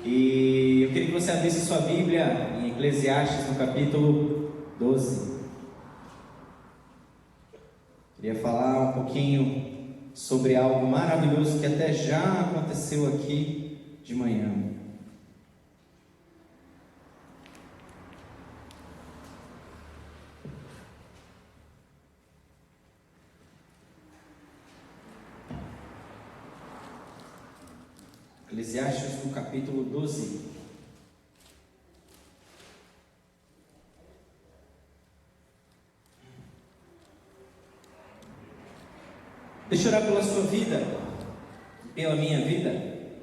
E eu queria que você abrisse sua Bíblia em Eclesiastes, no capítulo 12. Queria falar um pouquinho sobre algo maravilhoso que até já aconteceu aqui de manhã. Eclesiastes, no capítulo 12. Deixa eu orar pela sua vida, pela minha vida,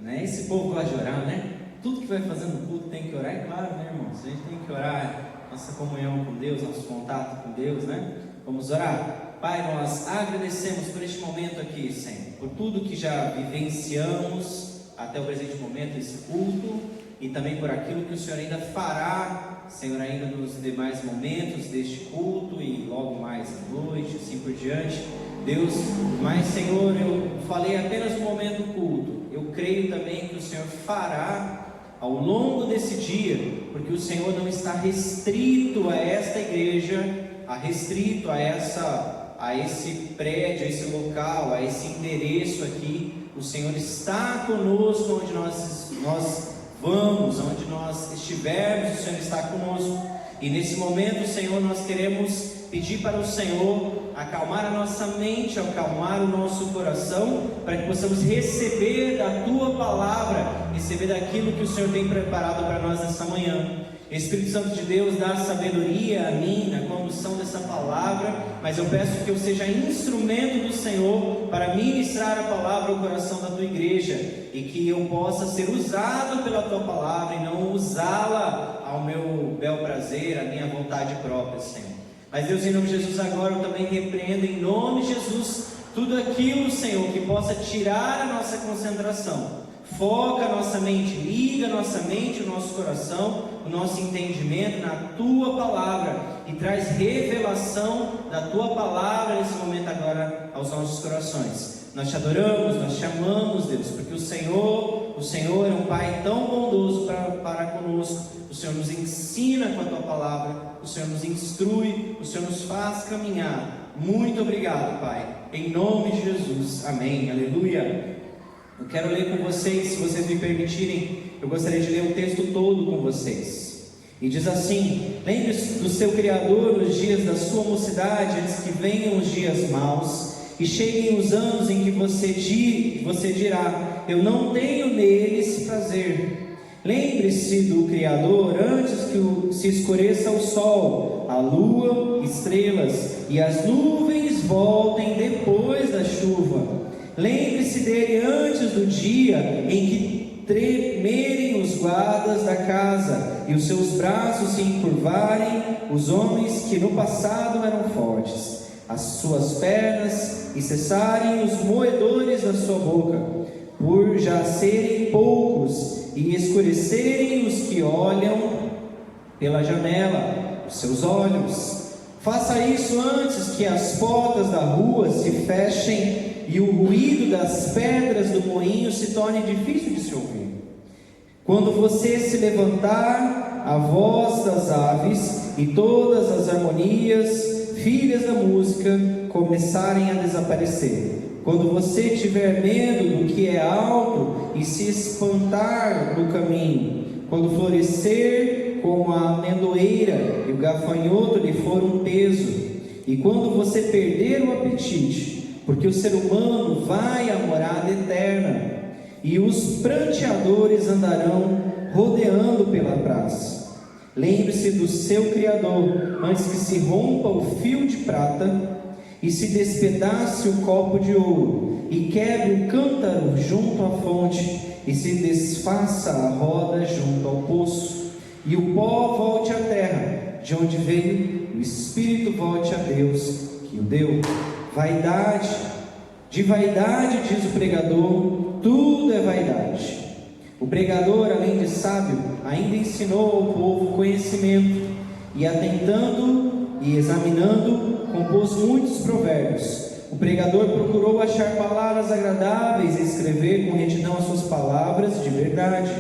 né? Esse povo gosta de orar, né? Tudo que vai fazer no culto tem que orar, é claro, né, irmãos? A gente tem que orar nossa comunhão com Deus, nosso contato com Deus, né? Vamos orar. Pai, nós agradecemos por este momento aqui, Senhor, por tudo que já vivenciamos até o presente momento, esse culto, e também por aquilo que o Senhor ainda fará, Senhor, ainda nos demais momentos deste culto e logo mais à noite, assim por diante. Deus, mas Senhor, eu falei apenas no momento do culto, eu creio também que o Senhor fará ao longo desse dia, porque o Senhor não está restrito a esta igreja, restrito a esse prédio, a esse local, a esse endereço aqui. O Senhor está conosco onde nós vamos, onde nós estivermos, o Senhor está conosco. E nesse momento, Senhor, nós queremos pedir para o Senhor acalmar a nossa mente, acalmar o nosso coração, para que possamos receber da Tua palavra, receber daquilo que o Senhor tem preparado para nós nessa manhã. Espírito Santo de Deus, dá sabedoria a mim na condução dessa palavra, mas eu peço que eu seja instrumento do Senhor para ministrar a palavra ao coração da Tua igreja, e que eu possa ser usado pela Tua palavra e não usá-la ao meu bel prazer, à minha vontade própria, Senhor. Mas Deus, em nome de Jesus, agora eu também repreendo em nome de Jesus tudo aquilo, Senhor, que possa tirar a nossa concentração. Foca a nossa mente, liga a nossa mente, o nosso coração, o nosso entendimento na Tua palavra, e traz revelação da Tua palavra nesse momento agora aos nossos corações. Nós Te adoramos, nós Te amamos, Deus, porque o Senhor é um Pai tão bondoso para conosco. O Senhor nos ensina com a Tua palavra, o Senhor nos instrui, o Senhor nos faz caminhar. Muito obrigado, Pai, em nome de Jesus, amém, aleluia. Eu quero ler com vocês, se vocês me permitirem, eu gostaria de ler o texto todo com vocês. E diz assim: lembre-se do seu Criador nos dias da sua mocidade, antes que venham os dias maus, e cheguem os anos em que você dirá: eu não tenho neles prazer. Lembre-se do Criador antes que se escureça o sol, a lua, estrelas, e as nuvens voltem depois da chuva. Lembre-se dele antes do dia em que tremerem os guardas da casa e os seus braços se encurvarem, os homens que no passado eram fortes, as suas pernas, e cessarem os moedores da sua boca, por já serem poucos, e escurecerem os que olham pela janela, os seus olhos. Faça isso antes que as portas da rua se fechem e o ruído das pedras do moinho se torne difícil de se ouvir. Quando você se levantar, a voz das aves e todas as harmonias, filhas da música, começarem a desaparecer. Quando você tiver medo do que é alto e se espantar no caminho. Quando florescer como a amendoeira e o gafanhoto lhe for um peso. E quando você perder o apetite, porque o ser humano vai à morada eterna, e os pranteadores andarão rodeando pela praça. Lembre-se do seu Criador antes que se rompa o fio de prata e se despedace o copo de ouro, e quebre o cântaro junto à fonte, e se desfaça a roda junto ao poço, e o pó volte à terra, de onde veio, o espírito volte a Deus, que o deu. Vaidade, de vaidade, diz o pregador, tudo é vaidade. O pregador, além de sábio, ainda ensinou ao povo conhecimento, e atentando e examinando, compôs muitos provérbios. O pregador procurou achar palavras agradáveis e escrever com retidão as suas palavras de verdade.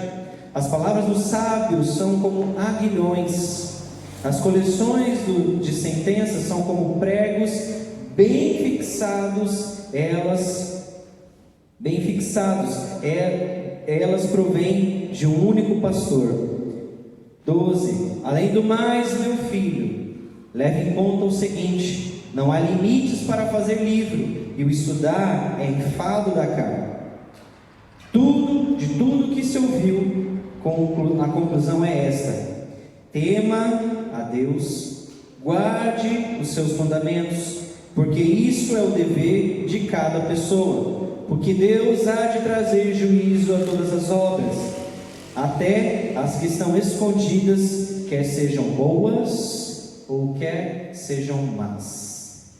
As palavras dos sábios são como aguilhões. As coleções de sentenças são como pregos bem fixados. Elas provêm de um único pastor. 12. Além do mais, meu filho, leve em conta o seguinte: não há limites para fazer livro, e o estudar é enfado da carne. De tudo que se ouviu, a conclusão é esta: tema a Deus, guarde os seus mandamentos, porque isso é o dever de cada pessoa, porque Deus há de trazer juízo a todas as obras, até as que estão escondidas, quer sejam boas ou quer sejam más.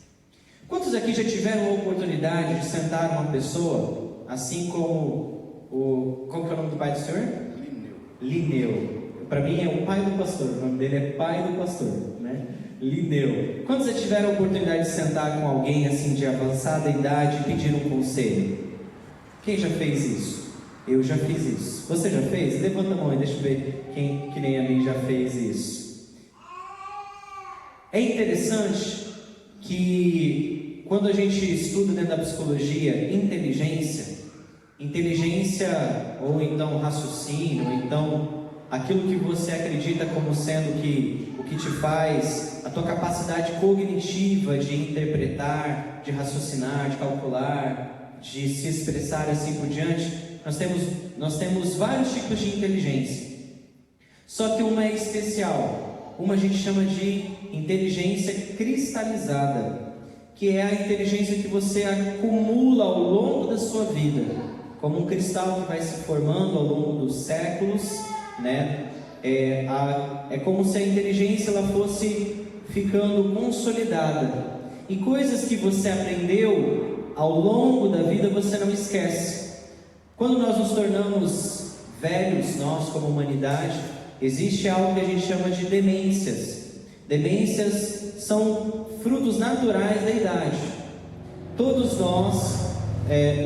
Quantos aqui já tiveram a oportunidade de sentar uma pessoa, assim como como que é o nome do pai do senhor? Lineu. Para mim é o pai do pastor, o nome dele é pai do pastor, né? Lineu. Quantos já tiveram a oportunidade de sentar com alguém assim de avançada idade e pedir um conselho? Quem já fez isso? Eu já fiz isso. Você já fez? Levanta a mão e deixa eu ver quem que nem a mim já fez isso. É interessante que quando a gente estuda dentro da psicologia inteligência ou então raciocínio, ou então aquilo que você acredita como sendo o que te faz, a tua capacidade cognitiva de interpretar, de raciocinar, de calcular, de se expressar assim por diante, nós temos vários tipos de inteligência. Só que uma é especial, uma a gente chama de inteligência cristalizada, que é a inteligência que você acumula ao longo da sua vida, como um cristal que vai se formando ao longo dos séculos, né? É como se a inteligência ela fosse ficando consolidada, e coisas que você aprendeu ao longo da vida você não esquece. Quando nós nos tornamos velhos, nós como humanidade, existe algo que a gente chama de demências. Demências são frutos naturais da idade. Todos nós,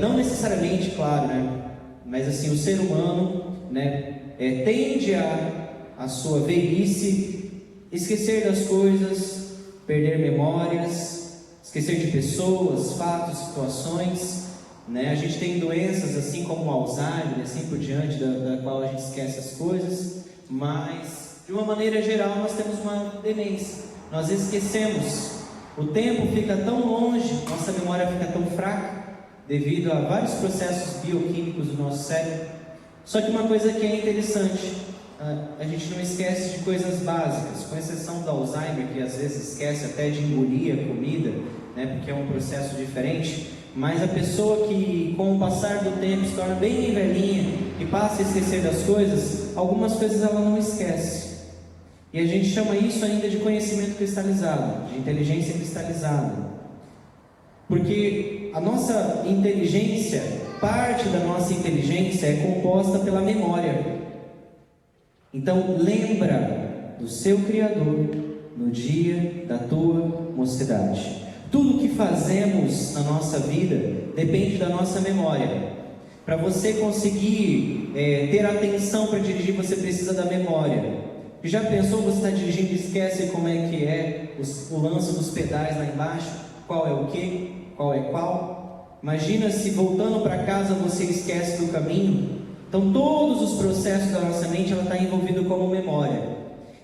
não necessariamente, claro, né? Mas assim, o ser humano, né, tende a sua velhice esquecer das coisas, perder memórias, esquecer de pessoas, fatos, situações, né? A gente tem doenças assim como o Alzheimer, assim por diante, da qual a gente esquece as coisas, mas de uma maneira geral nós temos uma demência, nós esquecemos, o tempo fica tão longe, nossa memória fica tão fraca, devido a vários processos bioquímicos do nosso cérebro. Só que uma coisa que é interessante, a gente não esquece de coisas básicas, com exceção do Alzheimer, que às vezes esquece até de engolir a comida, né, porque é um processo diferente. Mas a pessoa que com o passar do tempo se torna bem velhinha e passa a esquecer das coisas, algumas coisas ela não esquece. E a gente chama isso ainda de conhecimento cristalizado, de inteligência cristalizada. Porque a nossa inteligência, parte da nossa inteligência é composta pela memória. Então lembra do seu Criador no dia da tua mocidade. Tudo que fazemos na nossa vida depende da nossa memória. Para você conseguir ter atenção para dirigir, você precisa da memória. E já pensou, você está dirigindo e esquece como é que é o lance dos pedais lá embaixo? Qual é o que? Qual é qual? Imagina se voltando para casa você esquece do caminho. Então todos os processos da nossa mente ela está envolvido como memória.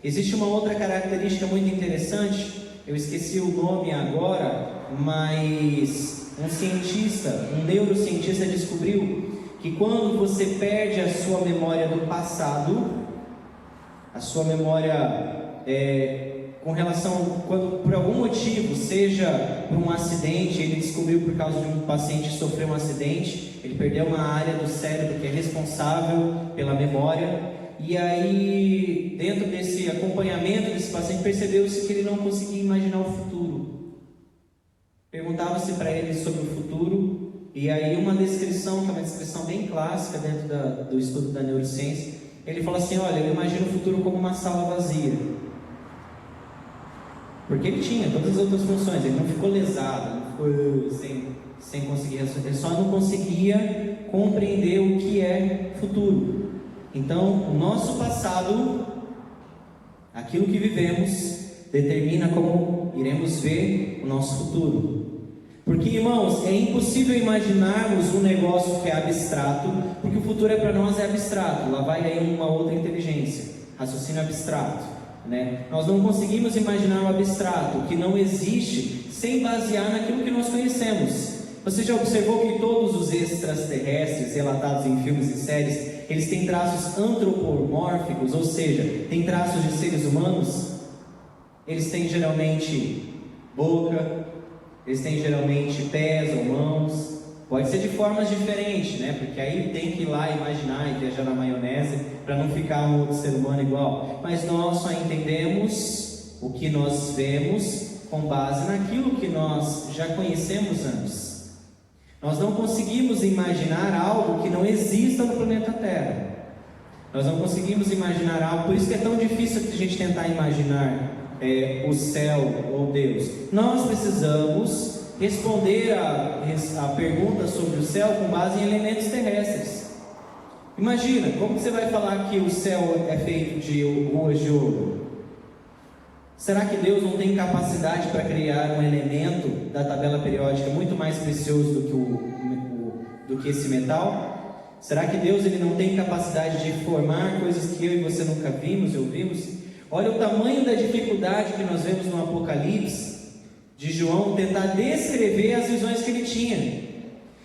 Existe uma outra característica muito interessante, eu esqueci o nome agora, mas um neurocientista descobriu que quando você perde a sua memória do passado, a sua memória com relação, quando por algum motivo, seja por um acidente, ele descobriu por causa de um paciente que sofreu um acidente, ele perdeu uma área do cérebro que é responsável pela memória, e aí dentro desse acompanhamento desse paciente percebeu-se que ele não conseguia imaginar o futuro. Perguntava-se para ele sobre o futuro, e aí uma descrição, que é uma descrição bem clássica dentro do estudo da neurociência, ele falou assim: olha, eu imagino o futuro como uma sala vazia. Porque ele tinha todas as outras funções, ele não ficou lesado, não ficou sem conseguir, ele só não conseguia compreender o que é futuro. Então, o nosso passado, aquilo que vivemos, determina como iremos ver o nosso futuro. Porque, irmãos, é impossível imaginarmos um negócio que é abstrato, porque o futuro para nós é abstrato. Lá vai aí uma outra inteligência, raciocínio abstrato, né? Nós não conseguimos imaginar o abstrato, o que não existe, sem basear naquilo que nós conhecemos. Você já observou que todos os extraterrestres relatados em filmes e séries, eles têm traços antropomórficos, ou seja, têm traços de seres humanos? Eles têm geralmente boca, eles têm geralmente pés ou mãos, pode ser de formas diferentes, né? Porque aí tem que ir lá imaginar e viajar na maionese para não ficar um outro ser humano igual. Mas nós só entendemos o que nós vemos com base naquilo que nós já conhecemos antes. Nós não conseguimos imaginar algo que não exista no planeta Terra. Nós não conseguimos imaginar algo, por isso que é tão difícil a gente tentar imaginar o céu ou Deus. Nós precisamos responder a pergunta sobre o céu com base em elementos terrestres. Imagina, como você vai falar que o céu é feito de ruas de ouro? Será que Deus não tem capacidade para criar um elemento da tabela periódica muito mais precioso do que esse metal? Será que Deus ele não tem capacidade de formar coisas que eu e você nunca vimos e ouvimos? Olha o tamanho da dificuldade que nós vemos no Apocalipse de João tentar descrever as visões que ele tinha.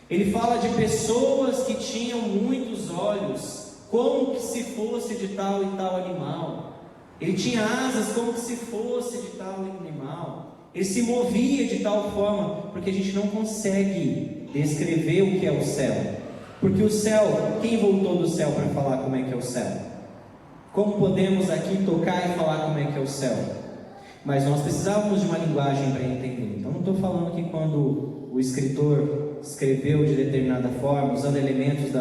Ele fala de pessoas que tinham muitos olhos, como que se fosse de tal e tal animal. Ele tinha asas como que se fosse de tal animal. Ele se movia de tal forma, porque a gente não consegue descrever o que é o céu. Porque o céu, quem voltou do céu para falar como é que é o céu? Como podemos aqui tocar e falar como é que é o céu? Mas nós precisávamos de uma linguagem para entender. Então não estou falando que quando o escritor escreveu de determinada forma, usando elementos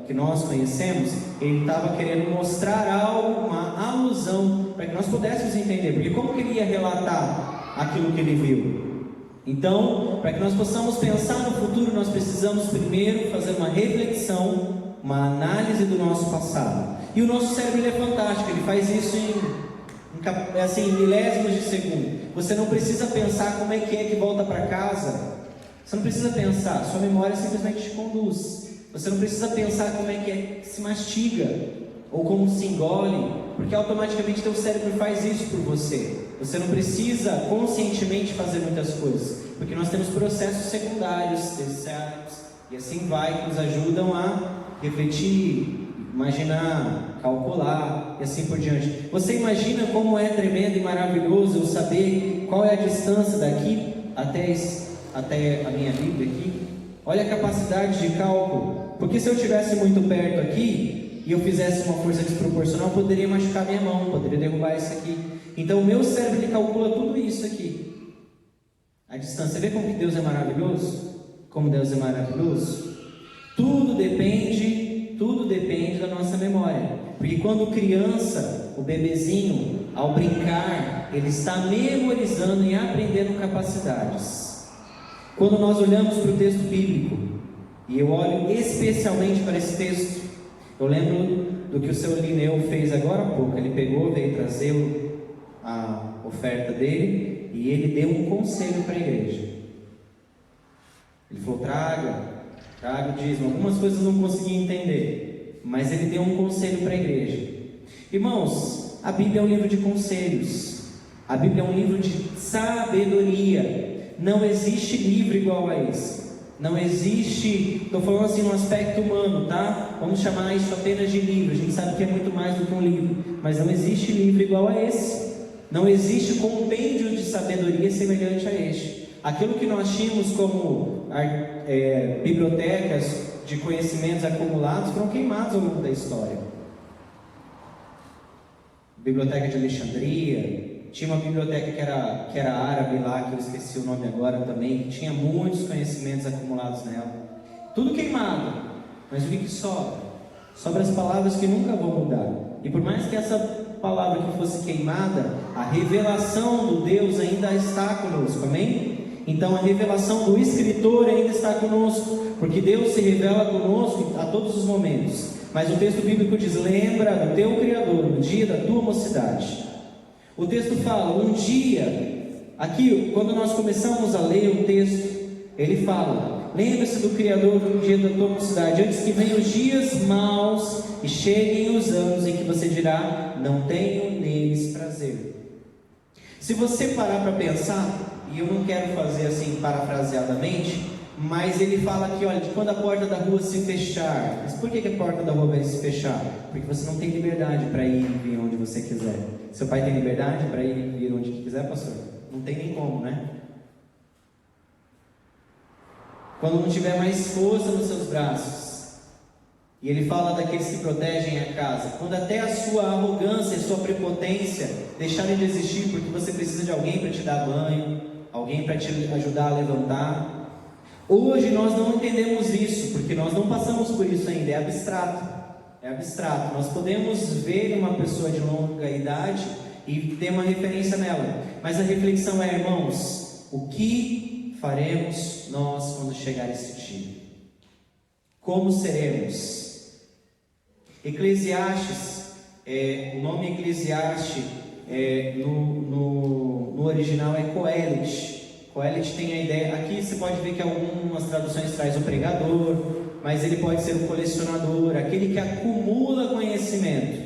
que nós conhecemos, ele estava querendo mostrar algo, uma alusão, para que nós pudéssemos entender, porque como que ele ia relatar aquilo que ele viu? Então, para que nós possamos pensar no futuro, nós precisamos primeiro fazer uma reflexão, uma análise do nosso passado. E o nosso cérebro ele é fantástico, ele faz isso em milésimos de segundo. Você não precisa pensar como é que volta para casa. Você não precisa pensar, sua memória simplesmente te conduz. Você não precisa pensar como é que se mastiga ou como se engole, porque automaticamente teu cérebro faz isso por você. Você não precisa conscientemente fazer muitas coisas, porque nós temos processos secundários, terciários, e assim vai, que nos ajudam a refletir, imaginar, calcular e assim por diante. Você imagina como é tremendo e maravilhoso eu saber qual é a distância daqui até a minha Bíblia aqui? Olha a capacidade de cálculo. Porque se eu estivesse muito perto aqui e eu fizesse uma força desproporcional, eu poderia machucar minha mão, poderia derrubar isso aqui. Então o meu cérebro ele calcula tudo isso aqui. A distância. Você vê como que Deus é maravilhoso? Como Deus é maravilhoso? Tudo depende da nossa memória. Porque quando criança, o bebezinho, ao brincar, ele está memorizando e aprendendo capacidades. Quando nós olhamos para o texto bíblico, e eu olho especialmente para esse texto, eu lembro do que o seu Lineu fez agora há pouco. Ele veio trazer a oferta dele, e ele deu um conselho para a igreja. Ele falou: traga o dízimo. Algumas coisas eu não consegui entender, mas ele deu um conselho para a igreja. Irmãos, a Bíblia é um livro de conselhos, a Bíblia é um livro de sabedoria. Não existe livro igual a esse. Não existe, estou falando assim no aspecto humano, tá? Vamos chamar isso apenas de livro. A gente sabe que é muito mais do que um livro, mas não existe livro igual a esse. Não existe compêndio de sabedoria semelhante a este. Aquilo que nós tínhamos como bibliotecas de conhecimentos acumulados foram queimados ao longo da história. Biblioteca de Alexandria. Tinha uma biblioteca que era árabe lá, que eu esqueci o nome agora também, que tinha muitos conhecimentos acumulados nela. Tudo queimado, mas o que sobra? Sobra as palavras que nunca vão mudar. E por mais que essa palavra que fosse queimada, a revelação do Deus ainda está conosco, amém? Então a revelação do escritor ainda está conosco, porque Deus se revela conosco a todos os momentos. Mas o texto bíblico diz: lembra do teu Criador no dia da tua mocidade. O texto fala, um dia, aqui, quando nós começamos a ler o texto, ele fala: lembra-se do Criador no dia da tua mocidade, antes que venham os dias maus e cheguem os anos em que você dirá: não tenho neles prazer. Se você parar para pensar, e eu não quero fazer assim parafraseadamente, mas ele fala aqui, olha, de quando a porta da rua se fechar. Mas por que a porta da rua vai se fechar? Porque você não tem liberdade para ir e vir onde você quiser. Seu pai tem liberdade para ir e vir onde quiser, pastor? Não tem nem como, né? Quando não tiver mais força nos seus braços. E ele fala daqueles que protegem a casa. Quando até a sua arrogância e sua prepotência deixarem de existir, porque você precisa de alguém para te dar banho, alguém para te ajudar a levantar. Hoje nós não entendemos isso, porque nós não passamos por isso ainda, é abstrato. É abstrato. Nós podemos ver uma pessoa de longa idade e ter uma referência nela. Mas a reflexão é, irmãos, o que faremos nós quando chegar esse dia? Como seremos? Eclesiastes, o nome Eclesiastes no original é Coelet. Coelet tem a ideia, aqui você pode ver que algumas traduções traz o pregador, mas ele pode ser o colecionador, aquele que acumula conhecimento,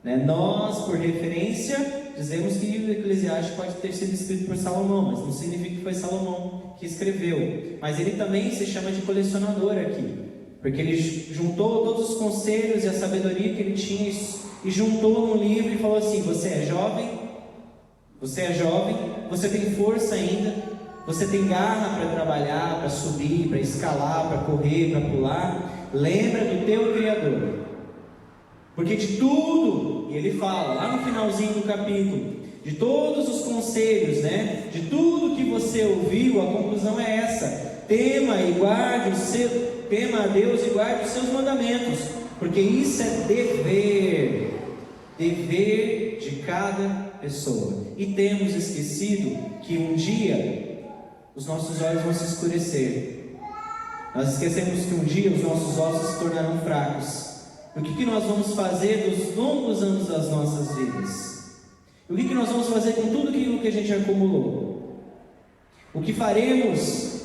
né? Nós, por referência, dizemos que o Eclesiastes pode ter sido escrito por Salomão, mas não significa que foi Salomão que escreveu. Mas ele também se chama de colecionador aqui, porque ele juntou todos os conselhos e a sabedoria que ele tinha e juntou num livro e falou assim: você é jovem, você tem força ainda, você tem garra para trabalhar, para subir, para escalar, para correr, para pular. Lembra do teu Criador, porque de tudo, e ele fala lá no finalzinho do capítulo, de todos os conselhos, né? De tudo que você ouviu, a conclusão é essa: tema a Deus e guarde os seus mandamentos, porque isso é dever de cada pessoa. E temos esquecido que um dia os nossos olhos vão se escurecer. Nós esquecemos que um dia os nossos ossos se tornarão fracos. O que nós vamos fazer dos longos anos das nossas vidas? O que nós vamos fazer com tudo aquilo que a gente acumulou? O que faremos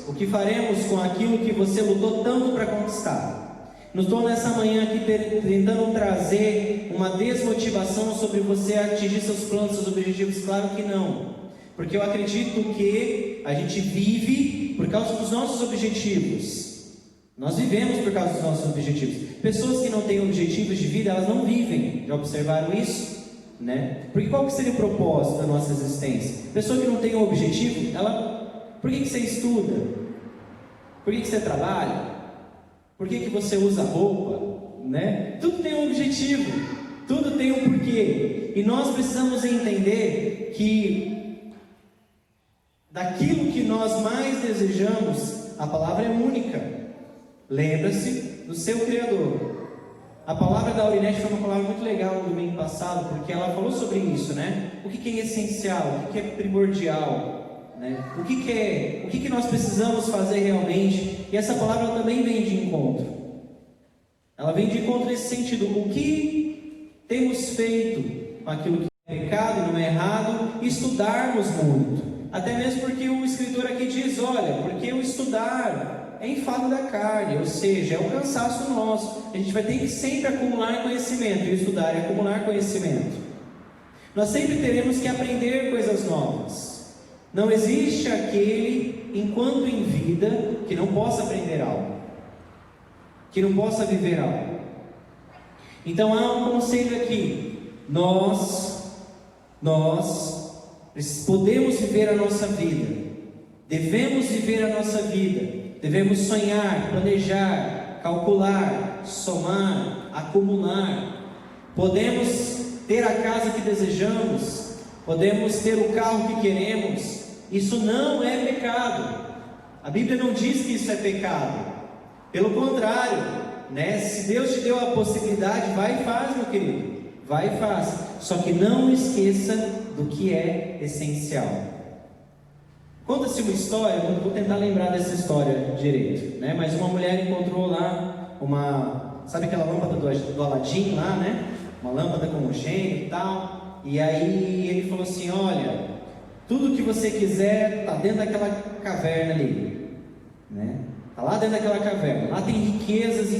com aquilo que você lutou tanto para conquistar? Não estou nessa manhã aqui tentando trazer uma desmotivação sobre você atingir seus planos, seus objetivos. Claro que não. Porque eu acredito que a gente vive por causa dos nossos objetivos. Nós vivemos por causa dos nossos objetivos. Pessoas que não têm objetivos de vida, elas não vivem. Já observaram isso? Né? Porque qual que seria o propósito da nossa existência? Pessoa que não tem um objetivo, por que você estuda? Por que você trabalha? Por que você usa roupa? Né? Tudo tem um objetivo. Tudo tem um porquê. E nós precisamos entender que daquilo que nós mais desejamos, a palavra é única. Lembra-se do seu Criador. A palavra da Aurinete foi uma palavra muito legal no domingo passado, porque ela falou sobre isso, né? O que é essencial, o que é primordial, né? O que nós precisamos fazer realmente. E essa palavra também vem de encontro. Ela vem de encontro nesse sentido. O que temos feito com aquilo que é pecado e não é errado, estudarmos muito. Até mesmo porque o escritor aqui diz, olha, porque o estudar é enfado da carne, ou seja, é um cansaço nosso. A gente vai ter que sempre acumular conhecimento, e estudar é acumular conhecimento. Nós sempre teremos que aprender coisas novas. Não existe aquele, enquanto em vida, que não possa aprender algo, que não possa viver algo. Então há um conselho aqui, nós podemos viver a nossa vida, devemos viver a nossa vida, devemos sonhar, planejar, calcular, somar, acumular. Podemos ter a casa que desejamos, podemos ter o carro que queremos. Isso não é pecado. A Bíblia não diz que isso é pecado. Pelo contrário, né? Se Deus te deu a possibilidade, vai e faz, meu querido. Vai e faz. Só que não esqueça do que é essencial. Conta-se uma história, vou tentar lembrar dessa história direito, né? Mas uma mulher encontrou lá sabe aquela lâmpada do Aladim lá, né? Uma lâmpada com gênio e tal. E aí ele falou assim: olha, tudo que você quiser está dentro daquela caverna ali, né? Está lá dentro daquela caverna. Lá tem riquezas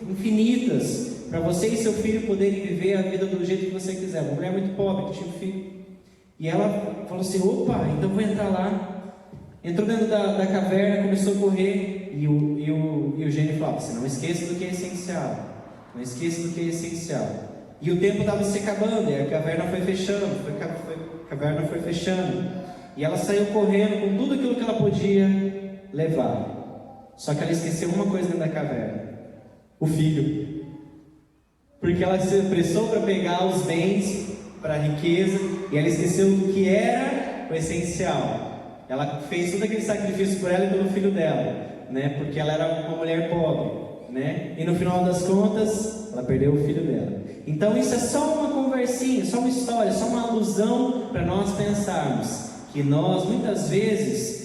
infinitas para você e seu filho poderem viver a vida do jeito que você quiser. Uma mulher muito pobre que tinha um filho. E ela falou assim: opa, então vou entrar lá. Entrou dentro da caverna, começou a correr. E o gênio falou: você não esqueça do que é essencial. Não esqueça do que é essencial. E o tempo estava se acabando, e a caverna foi fechando, a caverna foi fechando. E ela saiu correndo com tudo aquilo que ela podia levar. Só que ela esqueceu uma coisa dentro da caverna: o filho. Porque ela se apressou para pegar os bens, para a riqueza, e ela esqueceu do que era o essencial. Ela fez todo aquele sacrifício por ela e pelo filho dela, né? Porque ela era uma mulher pobre, né? E no final das contas, ela perdeu o filho dela. Então isso é só uma conversinha, só uma história, só uma alusão para nós pensarmos que nós, muitas vezes,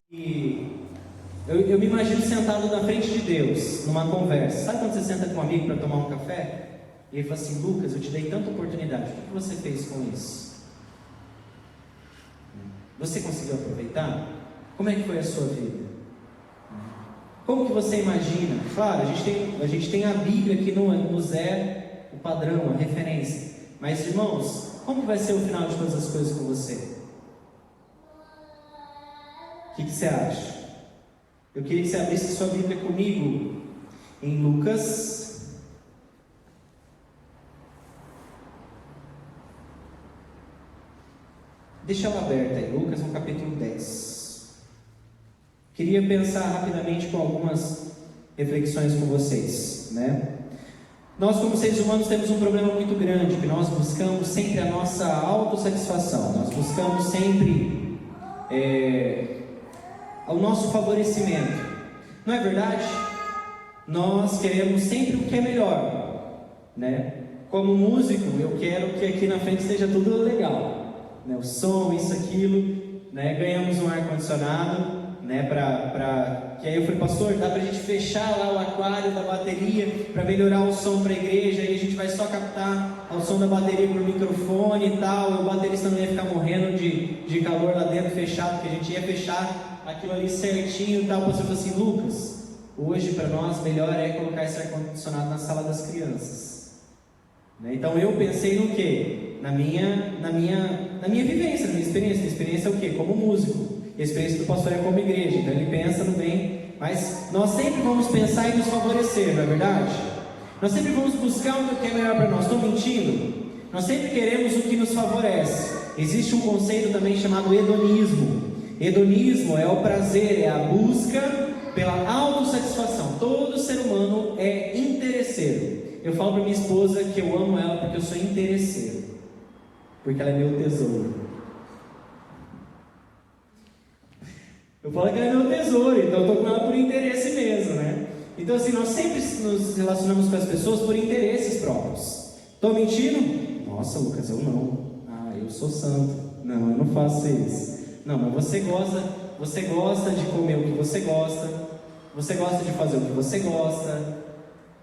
eu me imagino sentado na frente de Deus, numa conversa. Sabe quando você senta com um amigo para tomar um café? E ele fala assim: Lucas, eu te dei tanta oportunidade, o que você fez com isso? Você conseguiu aproveitar? Como é que foi a sua vida? Como que você imagina? Claro, a gente tem a Bíblia que nos é o padrão, a referência. Mas, irmãos, como vai ser o final de todas as coisas com você? O que você acha? Eu queria que você abrisse sua Bíblia comigo em Lucas. Deixa ela aberta aí, Lucas no capítulo 10. Queria pensar rapidamente com algumas reflexões com vocês, né? Nós, como seres humanos, temos um problema muito grande, que nós buscamos sempre a nossa autossatisfação, nós buscamos sempre o nosso favorecimento. Não é verdade? Nós queremos sempre o que é melhor, né? Como músico, eu quero que aqui na frente esteja tudo legal. O som, isso, aquilo, né? Ganhamos um ar-condicionado, né? Que aí eu falei: pastor, dá pra gente fechar lá o aquário da bateria para melhorar o som para a igreja, e a gente vai só captar o som da bateria por microfone e tal, e o baterista não ia ficar morrendo de calor lá dentro fechado, porque a gente ia fechar aquilo ali certinho e tal. O pastor falou assim: Lucas, hoje para nós melhor é colocar esse ar-condicionado na sala das crianças, né? Então eu pensei no quê? Na minha vivência, na minha experiência. A experiência é o quê? Como músico. E a experiência do pastor é como igreja. Então ele pensa no bem, mas nós sempre vamos pensar em nos favorecer, não é verdade? Nós sempre vamos buscar o que é melhor para nós. Estou mentindo? Nós sempre queremos o que nos favorece. Existe um conceito também chamado hedonismo. Hedonismo é o prazer, é a busca pela autossatisfação. Todo ser humano é interesseiro. Eu falo para minha esposa que eu amo ela porque eu sou interesseiro, porque ela é meu tesouro. Eu falo que ela é meu tesouro, então eu estou com ela por interesse mesmo, né? Então assim, nós sempre nos relacionamos com as pessoas por interesses próprios. Estou mentindo? Nossa, Lucas, eu não. Eu sou santo. Não, eu não faço isso. Não, mas você gosta de comer o que você gosta de fazer o que você gosta,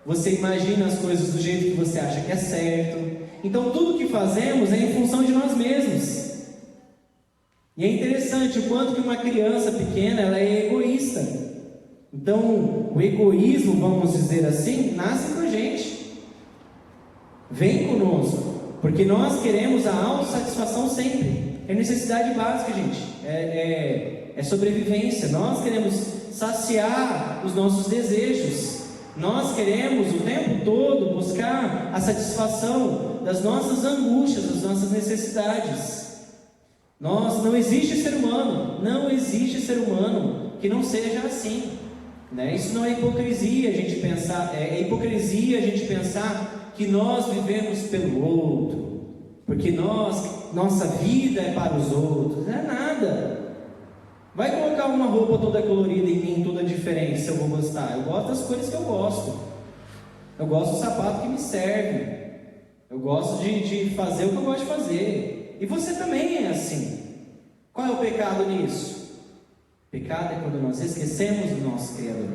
você imagina as coisas do jeito que você acha que é certo. Então tudo que fazemos é em função de nós mesmos. E é interessante o quanto que uma criança pequena ela é egoísta. Então o egoísmo, vamos dizer assim, nasce com a gente, vem conosco, porque nós queremos a autossatisfação sempre. É necessidade básica, gente, é sobrevivência. Nós queremos saciar os nossos desejos. Nós queremos o tempo todo buscar a satisfação das nossas angústias, das nossas necessidades. Não existe ser humano que não seja assim, né? Isso não é hipocrisia a gente pensar, é hipocrisia a gente pensar que nós vivemos pelo outro, porque nossa vida é para os outros. Não é nada. Vai colocar uma roupa toda colorida em mim, toda diferente, se eu vou gostar. Eu gosto das cores que eu gosto. Eu gosto do sapato que me serve. Eu gosto de fazer o que eu gosto de fazer. E você também é assim. Qual é o pecado nisso? Pecado é quando nós esquecemos do nosso Criador.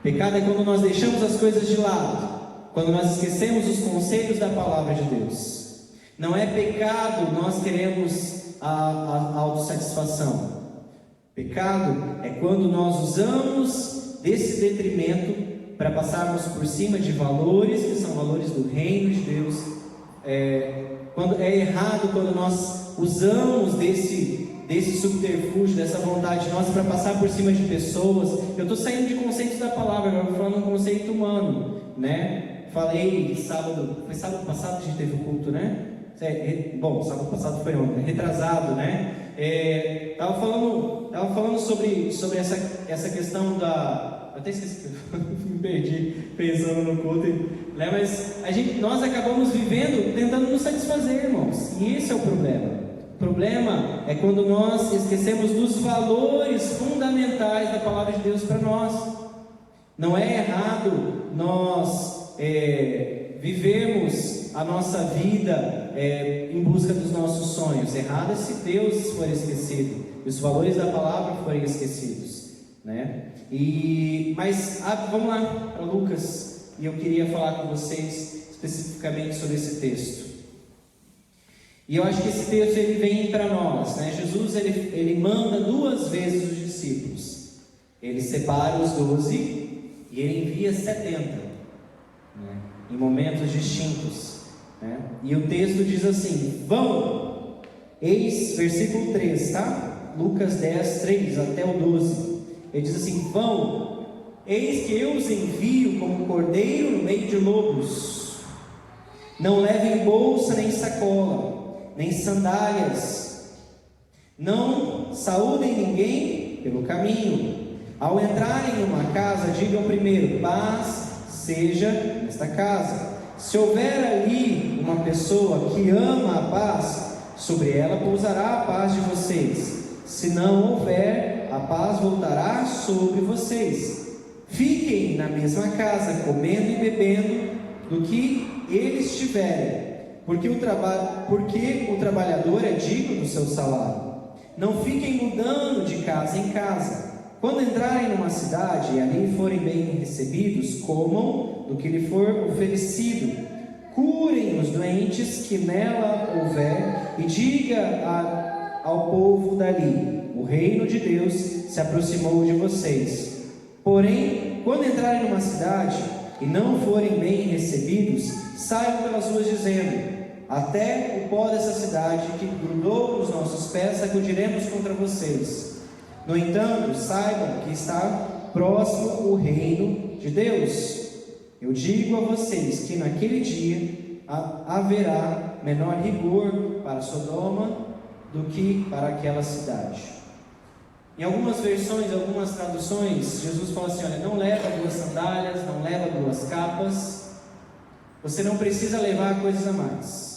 Pecado é quando nós deixamos as coisas de lado. quando nós esquecemos os conselhos da palavra de Deus. Não é pecado nós queremos a autossatisfação. Pecado é quando nós usamos desse detrimento para passarmos por cima de valores que são valores do reino de Deus. Quando é errado quando nós usamos desse subterfúgio, dessa vontade nossa para passar por cima de pessoas. Eu estou saindo de conceitos da palavra, agora vou falar num conceito humano, né? Falei sábado, foi sábado passado que a gente teve o culto, né? Bom, sábado passado foi ontem, retrasado, né? Tava falando sobre essa questão da... Eu até esqueci, me perdi pensando no culto, né? Mas nós acabamos vivendo tentando nos satisfazer, irmãos, e esse é o problema. O problema é quando nós esquecemos dos valores fundamentais da palavra de Deus para nós. Não é errado nós vivermos a nossa vida em busca dos nossos sonhos. Errado é se Deus for esquecido, e os valores da palavra forem esquecidos, né? Mas vamos lá para Lucas, e eu queria falar com vocês especificamente sobre esse texto. E eu acho que esse texto ele vem para nós, né? Jesus ele manda 2 vezes os discípulos. Ele separa os 12 e ele envia 70, né? Em momentos distintos, né? E o texto diz assim: vão, versículo 3, tá? Lucas 10, 3 até o 12. Ele diz assim: vão, eis que eu os envio como cordeiro no meio de lobos. Não levem bolsa nem sacola, nem sandálias. Não saúdem ninguém pelo caminho. Ao entrarem numa casa, digam primeiro: paz seja nesta casa. Se houver ali uma pessoa que ama a paz, sobre ela pousará a paz de vocês. Se não houver, a paz voltará sobre vocês. Fiquem na mesma casa, comendo e bebendo do que eles tiverem, porque o trabalhador é digno do seu salário. Não fiquem mudando de casa em casa. Quando entrarem numa cidade e ali forem bem recebidos, comam do que lhe for oferecido. Curem os doentes que nela houver e diga ao povo dali: o reino de Deus se aproximou de vocês. Porém, quando entrarem numa cidade e não forem bem recebidos, saiam pelas ruas dizendo: até o pó dessa cidade que grudou nos nossos pés sacudiremos contra vocês. No entanto, saibam que está próximo o reino de Deus. Eu digo a vocês que naquele dia haverá menor rigor para Sodoma do que para aquela cidade. Em algumas versões, algumas traduções, Jesus fala assim: olha, não leva 2 sandálias, não leva 2 capas. Você não precisa levar coisas a mais.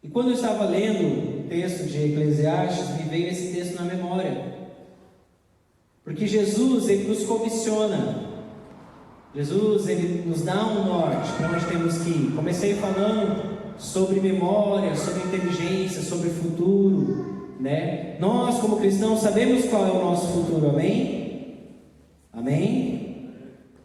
E quando eu estava lendo o texto de Eclesiastes, me veio esse texto na memória. Porque Jesus, ele nos comissiona. Jesus, ele nos dá um norte para onde temos que ir. Comecei falando sobre memória, sobre inteligência, sobre futuro, né? Nós, como cristãos, sabemos qual é o nosso futuro, amém? Amém?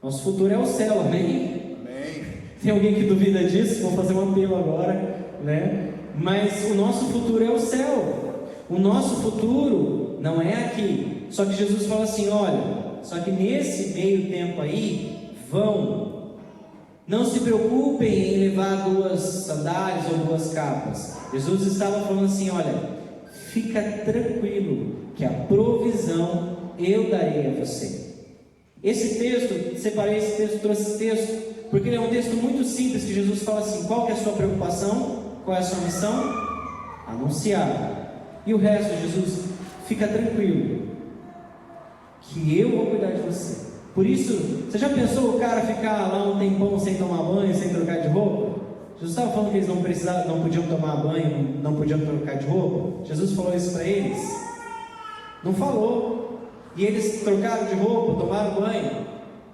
Nosso futuro é o céu, amém? Amém. Tem alguém que duvida disso? Vou fazer um apelo agora, né? Mas o nosso futuro é o céu. O nosso futuro não é aqui. Só que Jesus fala assim: olha, só que nesse meio tempo aí, vão. Não se preocupem em levar 2 sandálias ou 2 capas. Jesus estava falando assim: olha, fica tranquilo que a provisão eu darei a você. Esse texto, separei esse texto, trouxe esse texto porque ele é um texto muito simples, que Jesus fala assim: qual que é a sua preocupação? Qual é a sua missão? Anunciar. E o resto, Jesus, fica tranquilo que eu vou cuidar de você. Por isso, você já pensou o cara ficar lá um tempão sem tomar banho, sem trocar de roupa? Jesus estava falando que eles não podiam tomar banho, não podiam trocar de roupa? Jesus falou isso para eles? Não falou. E eles trocaram de roupa, tomaram banho?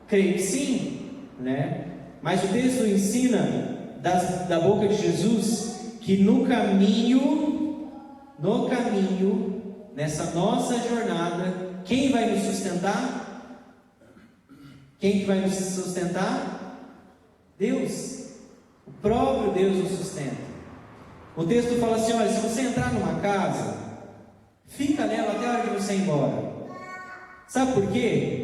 Creio que sim, né? Mas o texto ensina da boca de Jesus que no caminho, nessa nossa jornada, quem vai nos sustentar? Quem que vai nos sustentar? Deus, o próprio Deus o sustenta. O texto fala assim, olha, se você entrar numa casa, fica nela até a hora de você ir embora. Sabe por quê?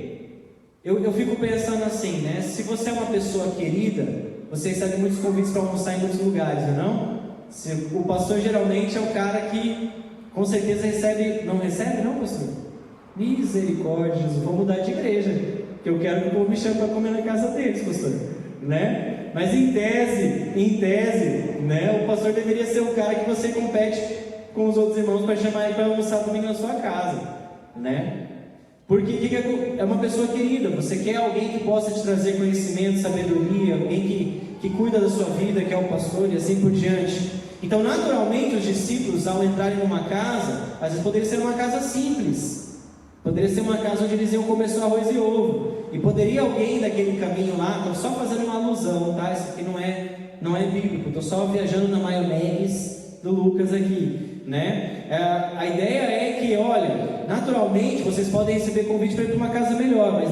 Eu fico pensando assim, né? Se você é uma pessoa querida, você recebe muitos convites para almoçar em muitos lugares, não? O pastor geralmente é o cara que com certeza recebe. Não recebe, não, pastor? Misericórdia, Jesus, vou mudar de igreja, que eu quero que o povo me chame para comer na casa deles, pastor, né? Mas em tese, né? O pastor deveria ser o cara que você compete com os outros irmãos para chamar ele para almoçar domingo na sua casa, né? Porque é uma pessoa querida, você quer alguém que possa te trazer conhecimento, sabedoria, alguém que cuida da sua vida, que é o pastor e assim por diante. Então, naturalmente, os discípulos, ao entrarem numa casa, às vezes poderia ser uma casa simples, poderia ser uma casa onde eles iam comer só arroz e ovo, e poderia alguém daquele caminho lá, estou só fazendo uma alusão, tá? Isso aqui não é bíblico, estou só viajando na maionese do Lucas aqui, né? A ideia é que, olha, naturalmente vocês podem receber convite para ir para uma casa melhor, mas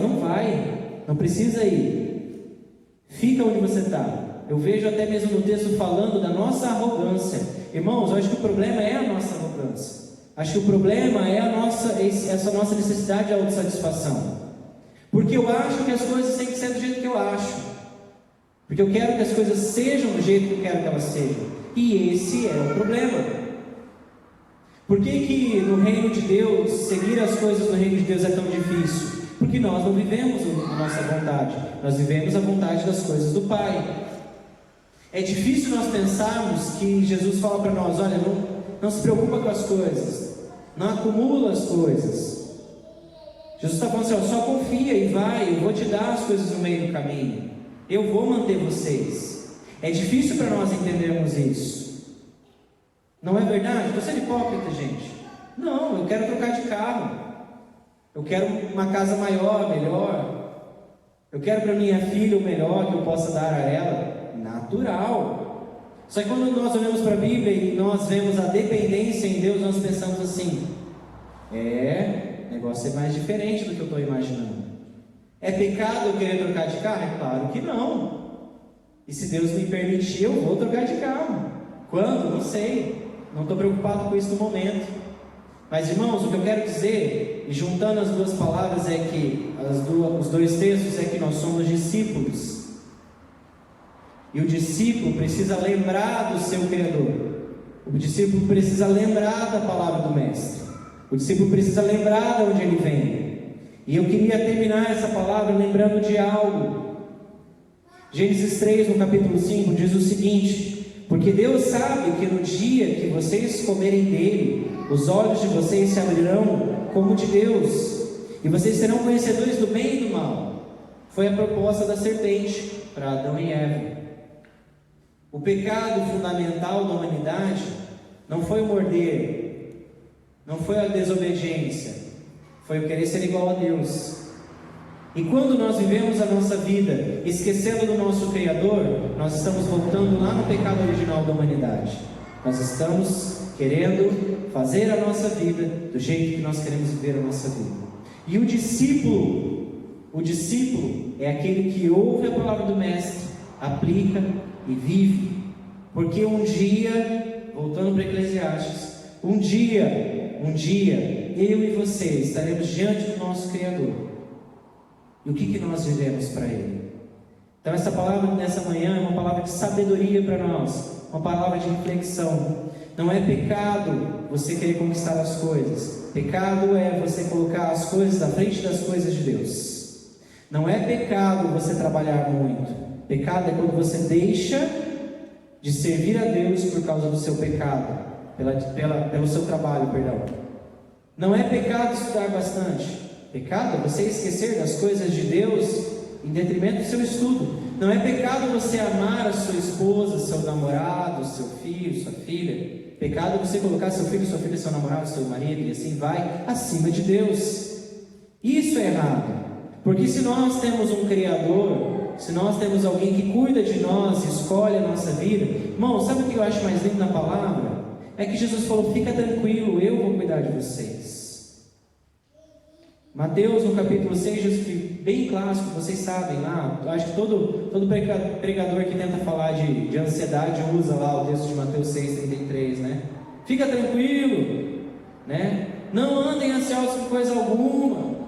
não precisa ir, fica onde você está. Eu vejo até mesmo no texto falando da nossa arrogância. Irmãos, eu acho que o problema é a nossa arrogância. Acho que o problema é essa nossa necessidade de autossatisfação. Porque eu acho que as coisas têm que ser do jeito que eu acho. Porque eu quero que as coisas sejam do jeito que eu quero que elas sejam. E esse é o problema. Por que no reino de Deus, seguir as coisas no reino de Deus é tão difícil? Porque nós não vivemos a nossa vontade. Nós vivemos a vontade das coisas do Pai. É difícil nós pensarmos que Jesus fala para nós, olha, não se preocupa com as coisas, não acumula as coisas. Jesus está falando assim, ó, só confia e vai, eu vou te dar as coisas no meio do caminho, eu vou manter vocês. É difícil para nós entendermos isso. Não é verdade? Estou sendo hipócrita, gente. Não, eu quero trocar de carro, eu quero uma casa maior, melhor, eu quero para minha filha o melhor que eu possa dar a ela. Natural. Só que quando nós olhamos para a Bíblia e nós vemos a dependência em Deus, nós pensamos assim, o negócio é mais diferente do que eu estou imaginando. É pecado eu querer trocar de carro? É claro que não. E se Deus me permitir, eu vou trocar de carro. Quando? Não sei. Não estou preocupado com isso no momento. Mas, irmãos, o que eu quero dizer, e juntando as duas palavras, é que os dois textos é que nós somos discípulos. E o discípulo precisa lembrar do seu Criador. O discípulo precisa lembrar da palavra do Mestre. O discípulo precisa lembrar de onde ele vem. E eu queria terminar essa palavra lembrando de algo. Gênesis 3, no capítulo 5, diz o seguinte: porque Deus sabe que no dia que vocês comerem dele, os olhos de vocês se abrirão como de Deus, e vocês serão conhecedores do bem e do mal. Foi a proposta da serpente para Adão e Eva. O pecado fundamental da humanidade não foi o morder, não foi a desobediência, foi o querer ser igual a Deus. E quando nós vivemos a nossa vida esquecendo do nosso Criador, nós estamos voltando lá no pecado original da humanidade. Nós estamos querendo fazer a nossa vida do jeito que nós queremos viver a nossa vida. E o discípulo é aquele que ouve a palavra do Mestre, aplica e vive, porque um dia, voltando para Eclesiastes, um dia, eu e você estaremos diante do nosso Criador, e o que nós vivemos para Ele? Então essa palavra nessa manhã é uma palavra de sabedoria para nós, uma palavra de reflexão. Não é pecado você querer conquistar as coisas, pecado é você colocar as coisas à frente das coisas de Deus. Não é pecado você trabalhar muito. Pecado é quando você deixa de servir a Deus por causa do seu pecado, pelo seu trabalho, perdão. Não é pecado estudar bastante. Pecado é você esquecer das coisas de Deus em detrimento do seu estudo. Não é pecado você amar a sua esposa, seu namorado, seu filho, sua filha. Pecado é você colocar seu filho, sua filha, seu namorado, seu marido e assim vai, acima de Deus. Isso é errado. Porque se nós temos um Criador, se nós temos alguém que cuida de nós, escolhe a nossa vida, irmão, sabe o que eu acho mais lindo na palavra? É que Jesus falou, fica tranquilo, eu vou cuidar de vocês. Mateus, no capítulo 6, Jesus, bem clássico, vocês sabem lá, eu acho que todo pregador que tenta falar de ansiedade usa lá o texto de Mateus 6,33, né? Fica tranquilo, né? Não andem ansiosos por coisa alguma.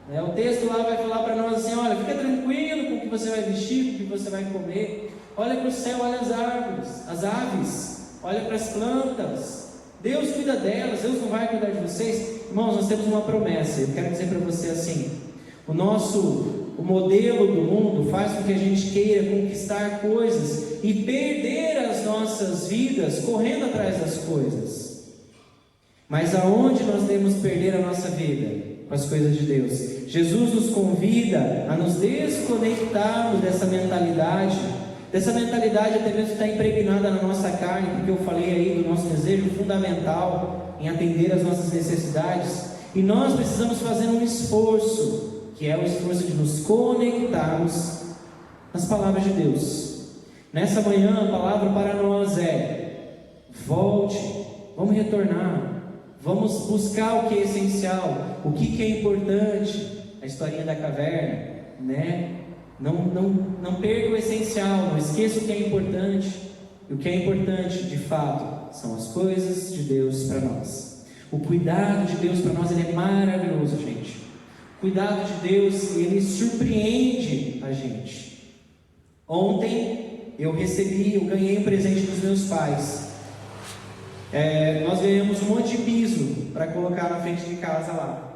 O texto lá vai falar para nós assim: olha, fica tranquilo com o que você vai vestir, com o que você vai comer. Olha para o céu, olha as árvores, as aves, olha para as plantas. Deus cuida delas, Deus não vai cuidar de vocês. Irmãos, nós temos uma promessa. Eu quero dizer para você assim: o modelo do mundo faz com que a gente queira conquistar coisas e perder as nossas vidas correndo atrás das coisas. Mas aonde nós devemos perder a nossa vida? Com as coisas de Deus. Jesus nos convida a nos desconectarmos dessa mentalidade até mesmo que está impregnada na nossa carne, porque eu falei aí do nosso desejo fundamental em atender às nossas necessidades, e nós precisamos fazer um esforço, que é o esforço de nos conectarmos nas palavras de Deus. Nessa manhã a palavra para nós é: volte, vamos retornar, vamos buscar o que é essencial, o que é importante. A historinha da caverna, né? Não perca o essencial, não esqueça o que é importante. E o que é importante, de fato, são as coisas de Deus para nós. O cuidado de Deus para nós, ele é maravilhoso, gente. O cuidado de Deus, ele surpreende a gente. Ontem eu ganhei um presente dos meus pais. Nós ganhamos um monte de piso para colocar na frente de casa lá.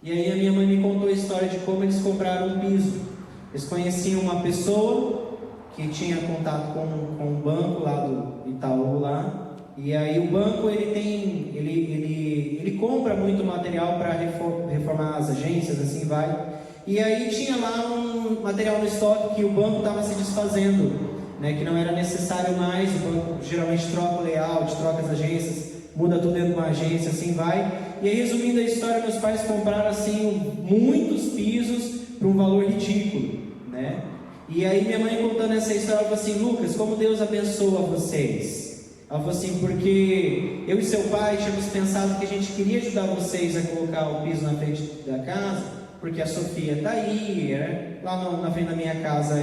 E aí a minha mãe me contou a história de como eles compraram o piso. Eles conheciam uma pessoa que tinha contato com um banco lá do Itaú lá. E aí o banco ele compra muito material para reformar as agências, assim vai. E aí tinha lá um material no estoque que o banco estava se desfazendo, né, que não era necessário mais. O banco geralmente troca o layout, troca as agências, muda tudo dentro de uma agência, assim vai. E aí, resumindo a história, meus pais compraram assim muitos pisos por um valor ridículo, né? E aí minha mãe contando essa história, ela falou assim: Lucas, como Deus abençoa vocês? Ela falou assim: porque eu e seu pai tínhamos pensado que a gente queria ajudar vocês a colocar o piso na frente da casa, porque a Sofia está aí, lá na frente da minha casa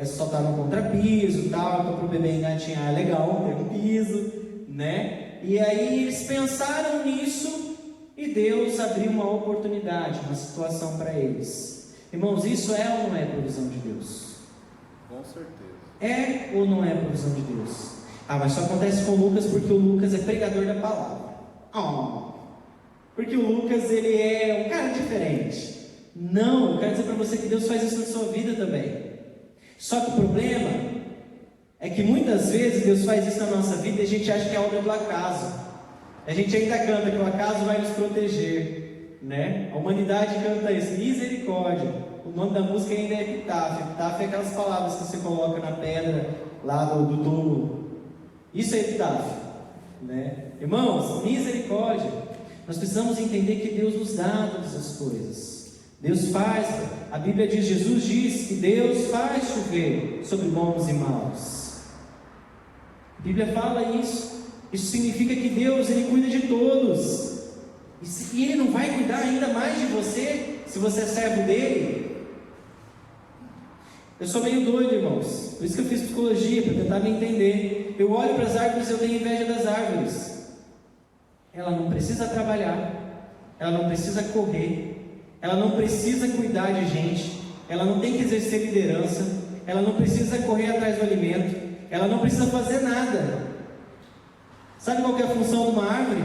só tá no contrapiso e tal, então para o bebê engatinhar é legal ter um piso, né? E aí eles pensaram nisso e Deus abriu uma oportunidade, uma situação para eles. Irmãos, isso é ou não é provisão de Deus? Com certeza. É ou não é provisão de Deus? Mas só acontece com o Lucas porque o Lucas é pregador da palavra. Porque o Lucas, ele é um cara diferente. Não, eu quero dizer para você que Deus faz isso na sua vida também. Só que o problema é que muitas vezes Deus faz isso na nossa vida e a gente acha que é obra do acaso. A gente ainda canta que o acaso vai nos proteger, né? A humanidade canta isso, misericórdia. O nome da música ainda é epitáfio. Epitáfio é aquelas palavras que você coloca na pedra lá do túmulo. Isso é epitáfio, né? Irmãos, misericórdia. Nós precisamos entender que Deus nos dá todas as coisas. Deus faz, a Bíblia diz, Jesus diz que Deus faz chover sobre bons e maus. A Bíblia fala isso. Isso significa que Deus, ele cuida de todos. E ele não vai cuidar ainda mais de você, se você é servo dele? Eu sou meio doido, irmãos. Por isso que eu fiz psicologia, para tentar me entender. Eu olho para as árvores e eu tenho inveja das árvores. Ela não precisa trabalhar, ela não precisa correr, ela não precisa cuidar de gente, ela não tem que exercer liderança, ela não precisa correr atrás do alimento, ela não precisa fazer nada. Sabe qual que é a função de uma árvore?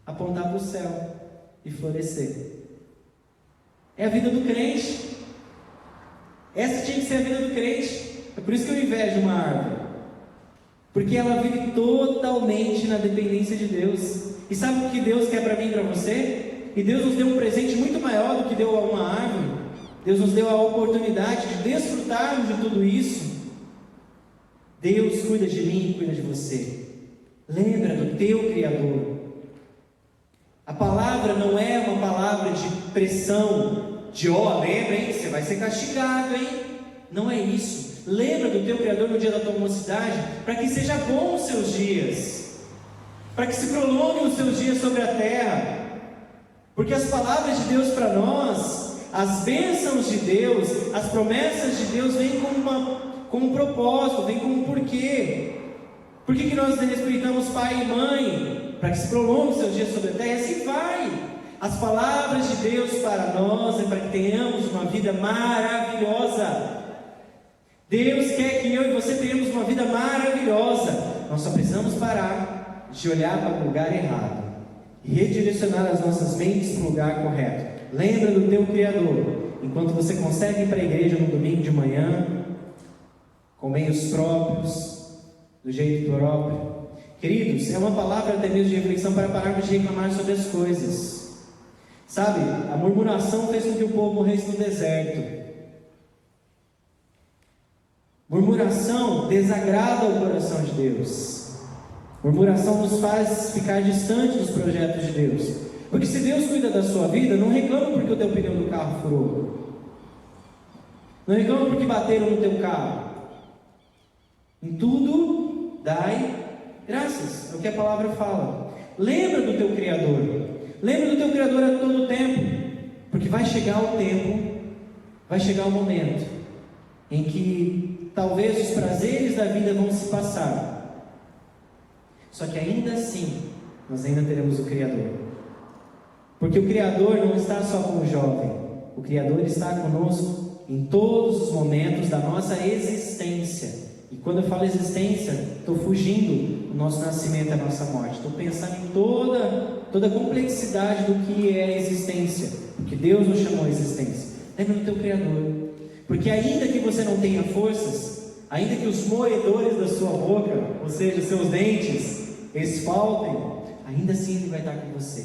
Apontar para o céu e florescer. É a vida do crente. Essa tinha que ser a vida do crente. É por isso que eu invejo uma árvore, porque ela vive totalmente na dependência de Deus. E sabe o que Deus quer para mim e para você? E Deus nos deu um presente muito maior do que deu a uma árvore. Deus nos deu a oportunidade de desfrutarmos de tudo isso. Deus cuida de mim e cuida de você. Lembra do teu Criador. A palavra não é uma palavra de pressão, de lembra, hein? Você vai ser castigado, hein? Não é isso. Lembra do teu Criador no dia da tua mocidade, para que seja bom os seus dias, para que se prolonguem os seus dias sobre a terra. Porque as palavras de Deus para nós, as bênçãos de Deus, as promessas de Deus vêm com um propósito, vêm com um porquê. Por que nós respeitamos pai e mãe? Para que se prolongue seus dias sobre a terra, e assim vai. As palavras de Deus para nós é para que tenhamos uma vida maravilhosa. Deus quer que eu e você tenhamos uma vida maravilhosa. Nós só precisamos parar de olhar para o lugar errado e redirecionar as nossas mentes para o lugar correto. Lembra do teu Criador. Enquanto você consegue ir para a igreja no domingo de manhã, com meios próprios, do jeito próprio. Queridos, é uma palavra até mesmo de reflexão para pararmos de reclamar sobre as coisas. Sabe, a murmuração fez com que o povo morresse no deserto. Murmuração desagrada o coração de Deus. Murmuração nos faz ficar distante dos projetos de Deus. Porque se Deus cuida da sua vida, não reclama porque o teu pneu do carro furou. Não reclama porque bateram no teu carro. Em tudo, dai graças. É o que a palavra fala. Lembra do teu Criador. Lembra do teu Criador a todo tempo. Porque vai chegar o tempo, vai chegar o momento em que talvez os prazeres da vida vão se passar. Só que ainda assim, nós ainda teremos o Criador. Porque o Criador não está só com o jovem. O Criador está conosco em todos os momentos da nossa existência. E quando eu falo existência, estou fugindo do nosso nascimento e da nossa morte. Estou pensando em toda a complexidade do que é a existência. Porque Deus nos chamou a existência. Lembra do teu Criador. Porque ainda que você não tenha forças, ainda que os moedores da sua boca, ou seja, seus dentes, eles faltem, ainda assim Ele vai estar com você.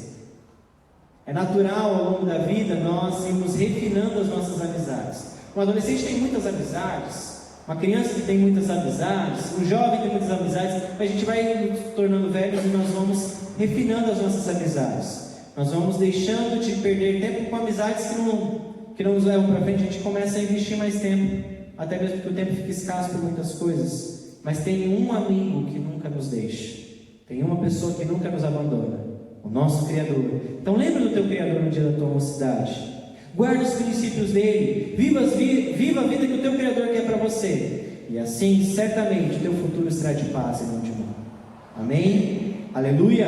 É natural ao longo da vida nós irmos refinando as nossas amizades. Um adolescente tem muitas amizades, uma criança que tem muitas amizades, um jovem tem muitas amizades, mas a gente vai nos tornando velhos e nós vamos refinando as nossas amizades. Nós vamos deixando de perder tempo com amizades que não nos levam para frente. A gente começa a investir mais tempo, até mesmo porque o tempo fica escasso por muitas coisas. Mas tem um amigo que nunca nos deixa, tem uma pessoa que nunca nos abandona, o nosso Criador. Então lembra do teu Criador no dia da tua mocidade. Guarda os princípios dele, viva a vida que o teu Criador quer para você, e assim certamente o teu futuro será de paz e não de mal. Amém? Aleluia!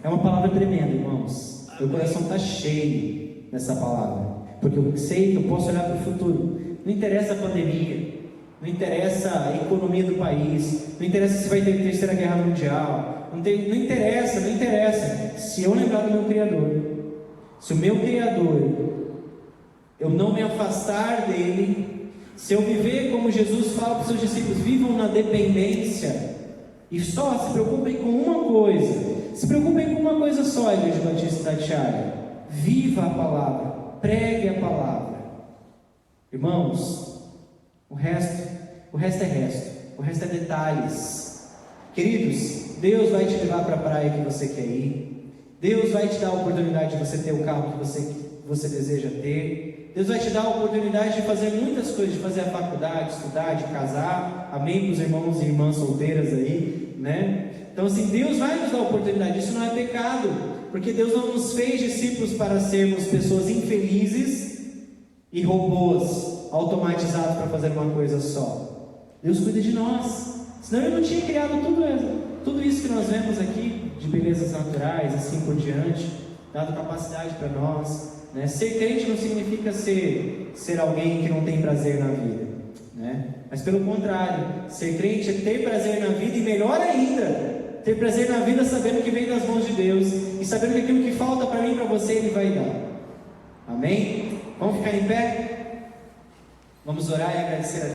É uma palavra tremenda, irmãos. Meu coração está cheio dessa palavra, porque eu sei que eu posso olhar para o futuro. Não interessa a pandemia, não interessa a economia do país, não interessa se vai ter terceira guerra mundial, não interessa. Se eu lembrar do meu Criador, se o meu Criador, eu não me afastar dele, se eu viver como Jesus fala para os seus discípulos, vivam na dependência, e só se preocupem com uma coisa, se preocupem com uma coisa só, Igreja Batista Itatiaia: viva a palavra, pregue a palavra. Irmãos, o resto é detalhes. Queridos, Deus vai te levar para a praia que você quer ir, Deus vai te dar a oportunidade de você ter o carro que você deseja ter, Deus vai te dar a oportunidade de fazer muitas coisas, de fazer a faculdade, de estudar, de casar. Amém para os irmãos e irmãs solteiras aí, né? Então assim, Deus vai nos dar a oportunidade. Isso não é pecado, porque Deus não nos fez discípulos para sermos pessoas infelizes e robôs automatizados para fazer uma coisa só. Deus cuida de nós, senão Ele não tinha criado tudo isso que nós vemos aqui, de belezas naturais, assim por diante, dado capacidade para nós, né? Ser crente não significa ser alguém que não tem prazer na vida, né? Mas pelo contrário, ser crente é ter prazer na vida, e melhor ainda, ter prazer na vida sabendo que vem das mãos de Deus, e sabendo que aquilo que falta para mim e para você, Ele vai dar. Amém? Vamos ficar em pé? Vamos orar e agradecer a Deus.